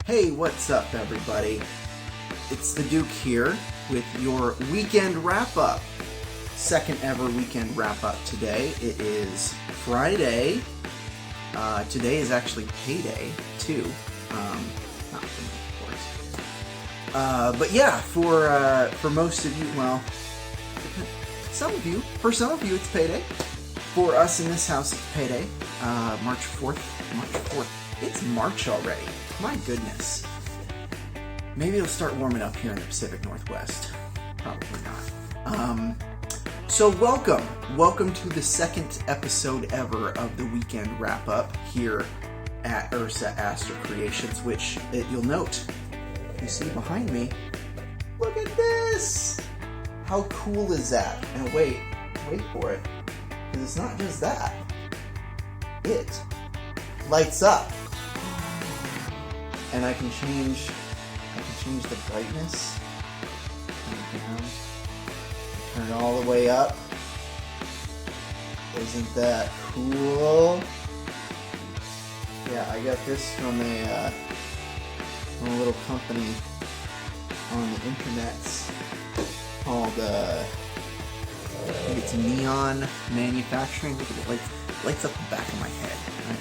Hey, what's up, everybody? It's the Duke here with your weekend wrap-up. Second ever weekend wrap-up today. It is Friday. Today is actually payday, too. Not for me, of course. But yeah, for most of you, well, for some of you, it's payday. For us in this house, it's payday. March 4th. It's March already. My goodness. Maybe it'll start warming up here in the Pacific Northwest. Probably not. So welcome to the second episode ever of the weekend wrap-up here at Ursa Aster Creations, which you'll note, you see behind me, look at this! How cool is that? And wait for it, because it's not just that. It lights up. And I can change the brightness. Turn it down. Turn it all the way up. Isn't that cool? Yeah, I got this from a little company on the internets called I think it's Neon Manufacturing. Look at it, lights up the back of my head. I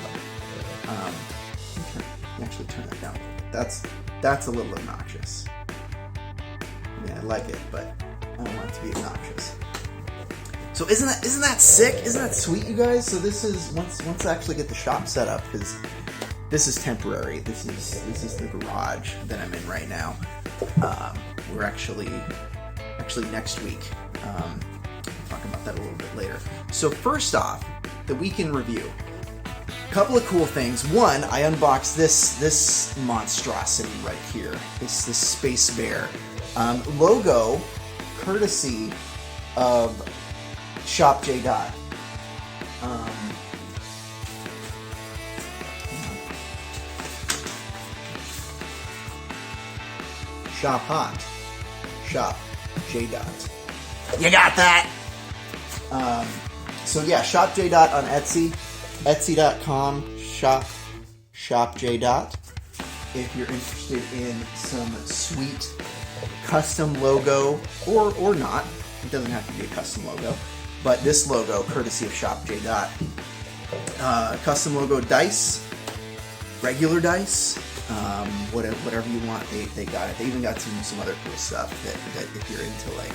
love it. Actually turn that down a little bit. That's a little obnoxious. I mean, I like it, but I don't want it to be obnoxious. So isn't that sick? Isn't that sweet, you guys? So this is once I actually get the shop set up, because this is temporary. This is the garage that I'm in right now. We're actually next week. I'll talk about that a little bit later. So first off, the weekend review. Couple of cool things. One, I unboxed this monstrosity right here. This Space Bear logo, courtesy of Shop J. Dot. Shop Hot. Shop J. Dot. You got that? So yeah, Shop J. Dot on Etsy. Etsy.com, shop J. Dot. If you're interested in some sweet custom logo, or not, it doesn't have to be a custom logo, but this logo, courtesy of Shop J. Dot. Custom logo dice, regular dice, whatever you want, they got it. They even got some other cool stuff that if you're into, like,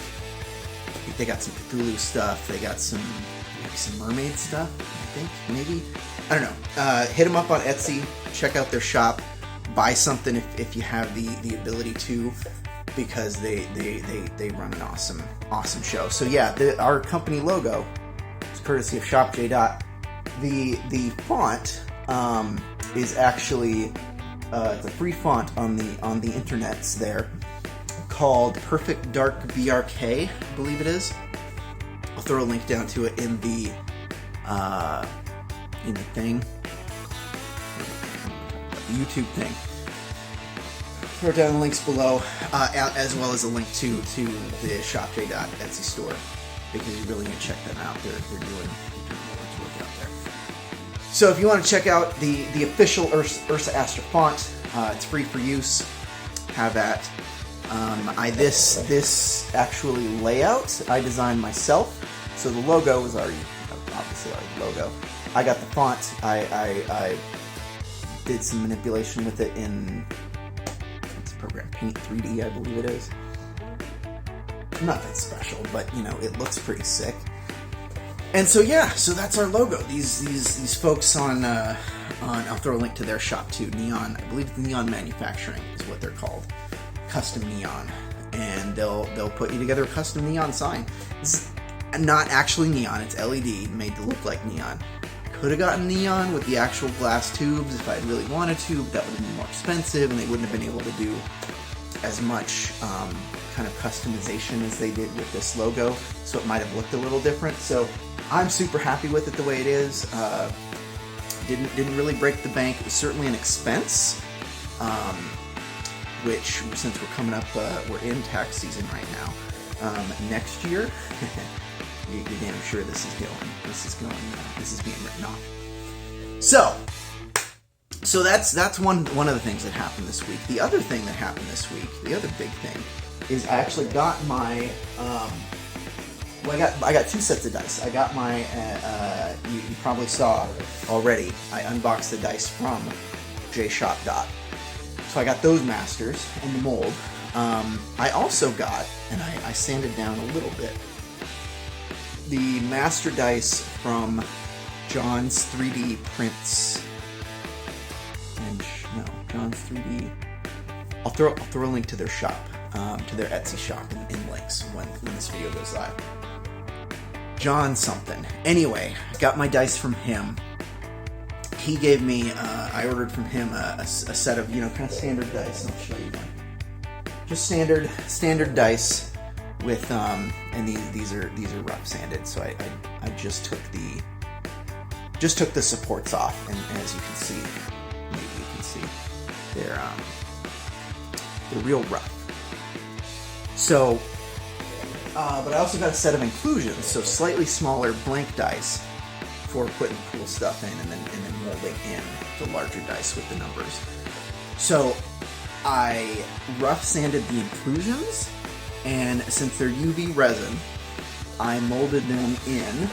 they got some Cthulhu stuff, they got some mermaid stuff, I think, maybe. I don't know. Hit them up on Etsy, check out their shop, buy something if you have the ability to, because they run an awesome show. So yeah, our company logo is courtesy of Shop J. Dot. The font is actually it's a free font on the internets there, called Perfect Dark BRK, I believe it is. I'll throw a link down to it in the thing, the YouTube thing. Throw down the links below, as well as a link to the Shop J. Dot Etsy store, because you really need to check them out. They're doing much work out there. So if you want to check out the official Ursa Aster font, it's free for use. Have at. This actually layout I designed myself, so the logo was obviously already the logo. I got the font. I did some manipulation with it in what's the program, Paint 3D, I believe it is. Nothing special, but it looks pretty sick. And so yeah, so that's our logo. These folks on I'll throw a link to their shop too. Neon, I believe Neon Manufacturing is what they're called. Custom neon, and they'll put you together a custom neon sign. It's not actually neon, it's LED made to look like neon. Could have gotten neon with the actual glass tubes if I really wanted to, but that would have been more expensive, and they wouldn't have been able to do as much kind of customization as they did with this logo, so it might have looked a little different. So I'm super happy with it the way it is. Didn't really break the bank. It was certainly an expense. Which, since we're coming up, we're in tax season right now. Next year, you're damn sure this is being written off. So, So that's one of the things that happened this week. The other thing that happened this week, the other big thing, is I actually got my I got 2 sets of dice. I got my you probably saw already. I unboxed the dice from JShop. So I got those masters and the mold. I also got, and I sanded down a little bit, the master dice from John's 3D Prints. No, John's 3D. I'll throw a link to their shop, to their Etsy shop in links when this video goes live. John something. Anyway, I got my dice from him. He gave me, I ordered from him a set of, kind of standard dice. I'll show you one. Just standard dice with, and these are rough sanded. So I just took the supports off, and as you can see, maybe you can see, they're real rough. So, but I also got a set of inclusions, so slightly smaller blank dice for putting cool stuff in, and then molding in the larger dice with the numbers. So I rough sanded the inclusions, and since they're UV resin, I molded them in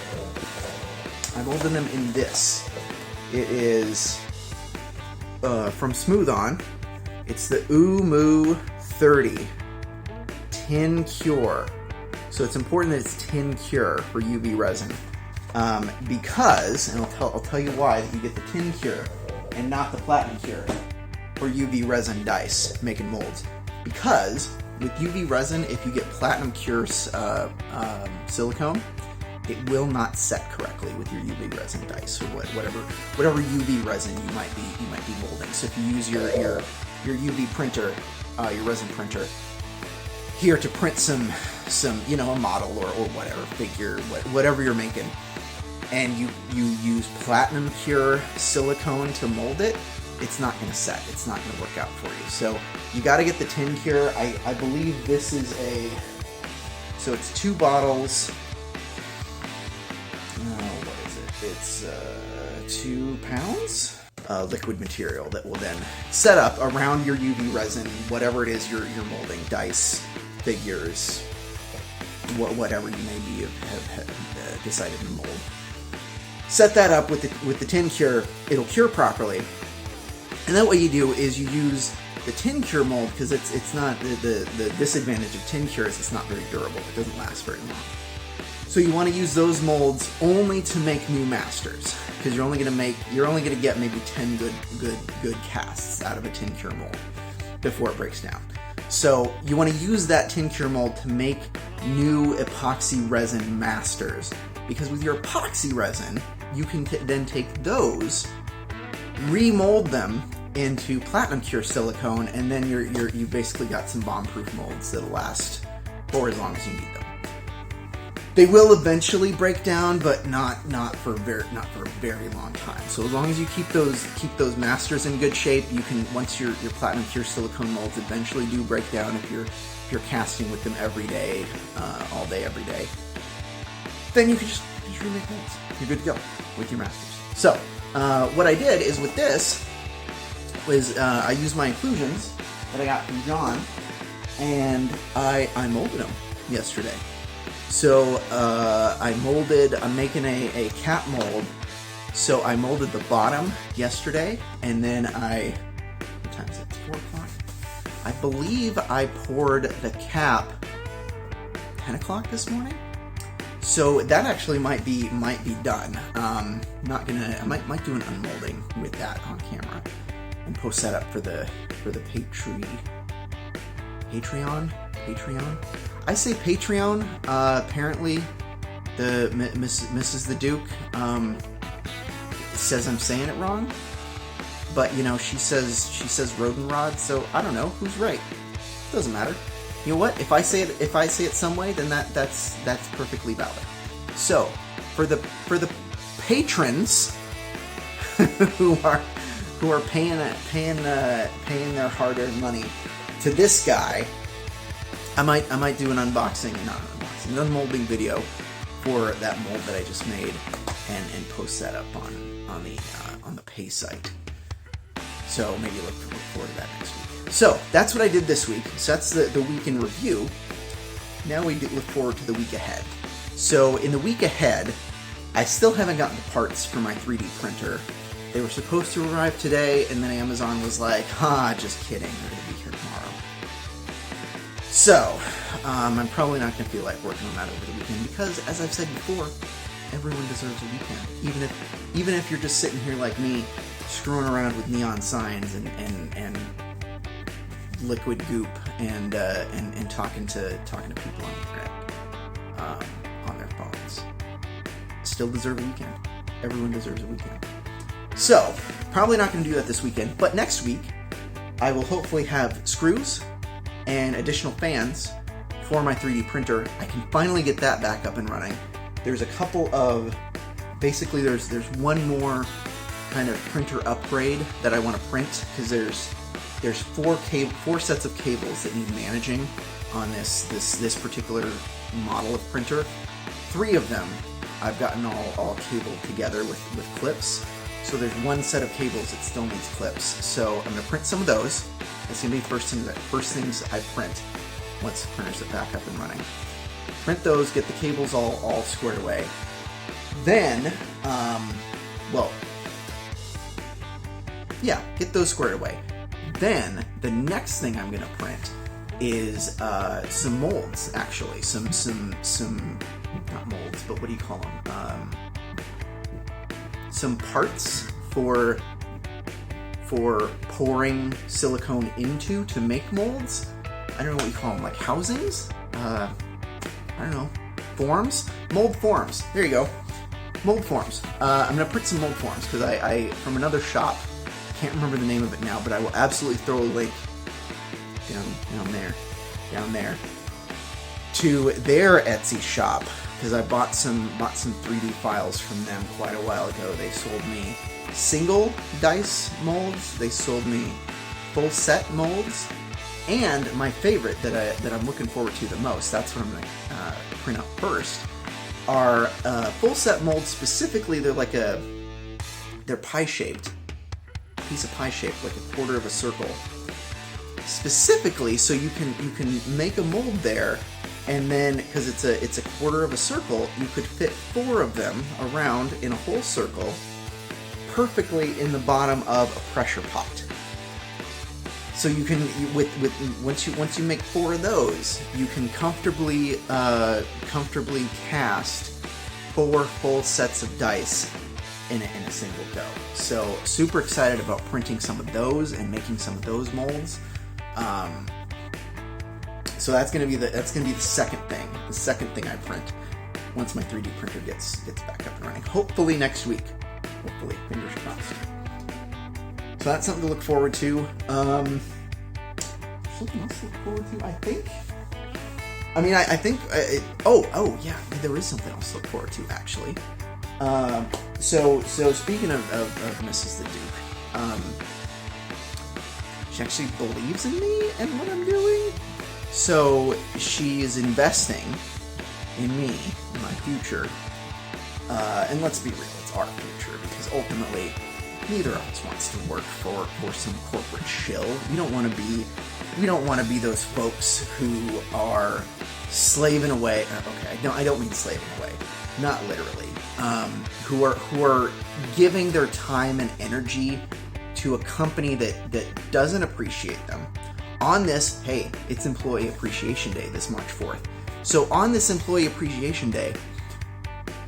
this. It is from Smooth On. It's the Moo 30 Tin Cure. So it's important that it's tin cure for UV resin, because, and I'll tell you why, that you get the tin cure and not the platinum cure for UV resin dice making molds. Because with UV resin, if you get platinum cure silicone, it will not set correctly with your UV resin dice, or whatever UV resin you might be molding. So if you use your UV printer, your resin printer, here to print some a model or whatever figure, whatever you're making, and you use platinum cure silicone to mold it, it's not going to set. It's not going to work out for you. So you got to get the tin cure. I believe this is so it's 2 bottles. What is it? It's 2 pounds. Liquid material that will then set up around your UV resin, whatever it is you're molding, dice, figures, whatever you maybe have decided to mold. Set that up with the tin cure. It'll cure properly, and then what you do is you use the tin cure mold, because it's not the disadvantage of tin cure is it's not very durable. It doesn't last very long. So you want to use those molds only to make new masters, because you're only going to get maybe 10 good casts out of a tin cure mold before it breaks down. So you want to use that tin cure mold to make new epoxy resin masters, because with your epoxy resin, you can then take those, remold them into platinum cure silicone, and then you basically got some bomb-proof molds that'll last for as long as you need them. They will eventually break down, but not for a very long time. So as long as you keep those masters in good shape, you can, once your platinum cure silicone molds eventually do break down, if you're casting with them every day, all day, every day, then you can just remake molds. You're good to go with your masters. So what I did is with this was I used my inclusions that I got from John, and I molded them yesterday. So I'm making a cap mold. So I molded the bottom yesterday, and then what time is it? 4 o'clock? I believe I poured the cap 10 o'clock this morning. So that actually might be done. I might do an unmolding with that on camera and post that up for the Patreon. I say Patreon. Apparently, the Mrs. the Duke says I'm saying it wrong, but she says Rodenrod. So I don't know who's right. Doesn't matter. You know what? If I say it some way, then that's perfectly valid. So for the patrons who are paying their hard-earned money to this guy, I might do an unboxing, an unmolding video for that mold that I just made, and post that up on the pay site. So maybe look forward to that next week. So that's what I did this week. So that's the week in review. Now we look forward to the week ahead. So in the week ahead, I still haven't gotten the parts for my 3D printer. They were supposed to arrive today, and then Amazon was like, just kidding, they're going to be here tomorrow. So, I'm probably not going to feel like working on that over the weekend, because, as I've said before, everyone deserves a weekend. Even if you're just sitting here like me, screwing around with neon signs and liquid goop and talking to people on the internet, on their phones. Still deserve a weekend. Everyone deserves a weekend. So, probably not going to do that this weekend, but next week, I will hopefully have screws and additional fans for my 3D printer. I can finally get that back up and running. There's a couple of, basically there's one more kind of printer upgrade that I want to print, because there's four sets of cables that need managing on this particular model of printer. 3 of them I've gotten all cabled together with clips. So there's one set of cables that still needs clips. So I'm going to print some of those. That's going to be the first things I print once the printers are back up and running. Print those, get the cables all squared away. Then, get those squared away. Then the next thing I'm going to print is some molds, actually. Some not molds, but what do you call them? Some parts for pouring silicone into to make molds. I don't know what you call them, like housings? I don't know. Forms? Mold forms. There you go. Mold forms. I'm going to print some mold forms, because I from another shop, can't remember the name of it now, but I will absolutely throw a link down there to their Etsy shop, because I bought some 3D files from them quite a while ago. They sold me single dice molds, they sold me full set molds, and my favorite that I'm looking forward to the most, that's what I'm going to print out first, are full set molds. Specifically, they're pie shaped, piece of pie shaped, like a quarter of a circle. Specifically, so you can make a mold there, and then because it's a quarter of a circle, you could fit 4 of them around in a whole circle perfectly in the bottom of a pressure pot. So you can once you make 4 of those, you can comfortably cast 4 full sets of dice in a single go. So super excited about printing some of those and making some of those molds. So that's gonna be the second thing I print once my 3D printer gets back up and running. Hopefully next week. Hopefully, fingers crossed. So that's something to look forward to. Something else to look forward to, I think. Yeah, there is something else to look forward to, actually. So speaking of Mrs. the Duke, she actually believes in me and what I'm doing. So she is investing in me, in my future. And let's be real, it's our future, because ultimately, neither of us wants to work for some corporate shill. We don't want to be those folks who are slaving away. Okay, no, I don't mean slaving away, not literally. Who are giving their time and energy to a company that doesn't appreciate them. On this, hey, it's Employee Appreciation Day this March 4th. So on this Employee Appreciation Day,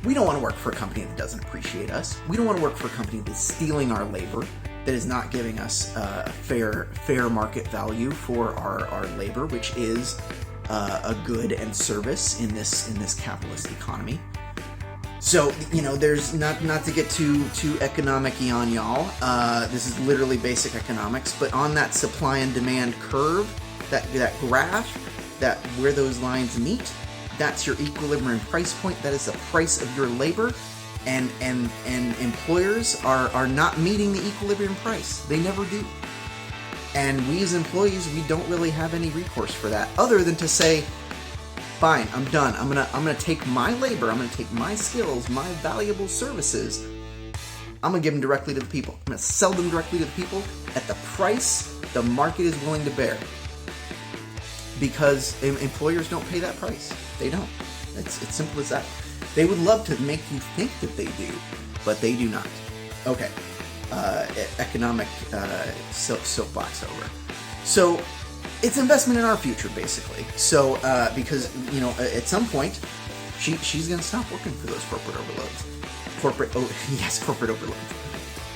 we don't want to work for a company that doesn't appreciate us. We don't want to work for a company that's stealing our labor, that is not giving us a fair market value for our labor, which is a good and service in this capitalist economy. So, there's not to get too economic-y on y'all. This is literally basic economics, but on that supply and demand curve, that graph, that where those lines meet, that's your equilibrium price point. That is the price of your labor, and employers are not meeting the equilibrium price. They never do. And we as employees, we don't really have any recourse for that, other than to say, fine, I'm done. I'm gonna take my labor, I'm gonna take my skills, my valuable services, I'm going to give them directly to the people. I'm going to sell them directly to the people at the price the market is willing to bear. Because employers don't pay that price. They don't. It's simple as that. They would love to make you think that they do, but they do not. Okay. Economic soapbox over. So it's investment in our future, basically. So because, you know, at some point, she's going to stop working for those corporate overloads. Corporate overlords.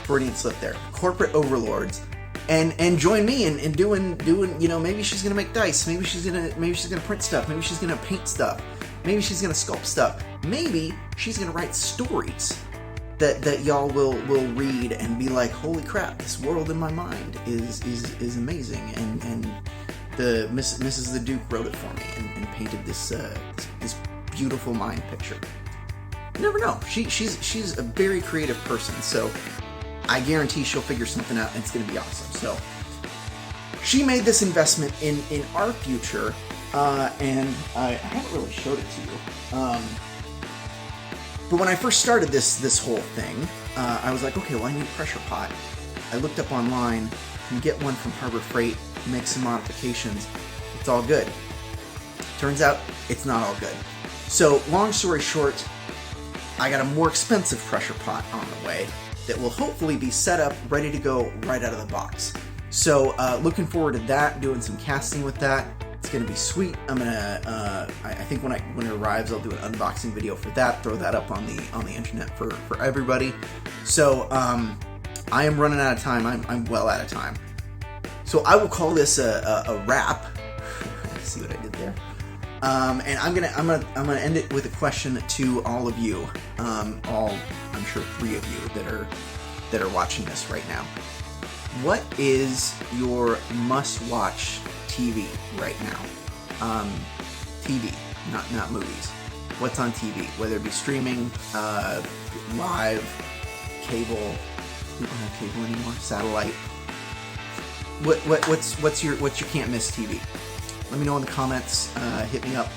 Freudian slip there. Corporate overlords. And join me in doing, you know, maybe she's gonna make dice, maybe she's gonna print stuff, maybe she's gonna paint stuff, maybe she's gonna sculpt stuff, maybe she's gonna write stories that y'all will read and be like, holy crap, this world in my mind is amazing, and the Mrs. the Duke wrote it for me and painted this beautiful mind picture. You never know. She's a very creative person, so I guarantee she'll figure something out and it's going to be awesome. So she made this investment in our future, and I haven't really showed it to you. But when I first started this whole thing, I was like, okay, well, I need a pressure pot. I looked up online, you can get one from Harbor Freight, make some modifications. It's all good. Turns out it's not all good. So long story short, I got a more expensive pressure pot on the way that will hopefully be set up, ready to go right out of the box. So looking forward to that, doing some casting with that. It's gonna be sweet. I'm gonna, I think when it arrives, I'll do an unboxing video for that, throw that up on the internet for everybody. So I am running out of time. I'm well out of time. So I will call this a wrap. See what I did there? And I'm gonna end it with a question to all of you, I'm sure 3 of you that are watching this right now. What is your must-watch TV right now? TV, not movies. What's on TV? Whether it be streaming, live, cable. We don't have cable anymore. Satellite. What's your can't miss TV? Let me know in the comments. Hit me up.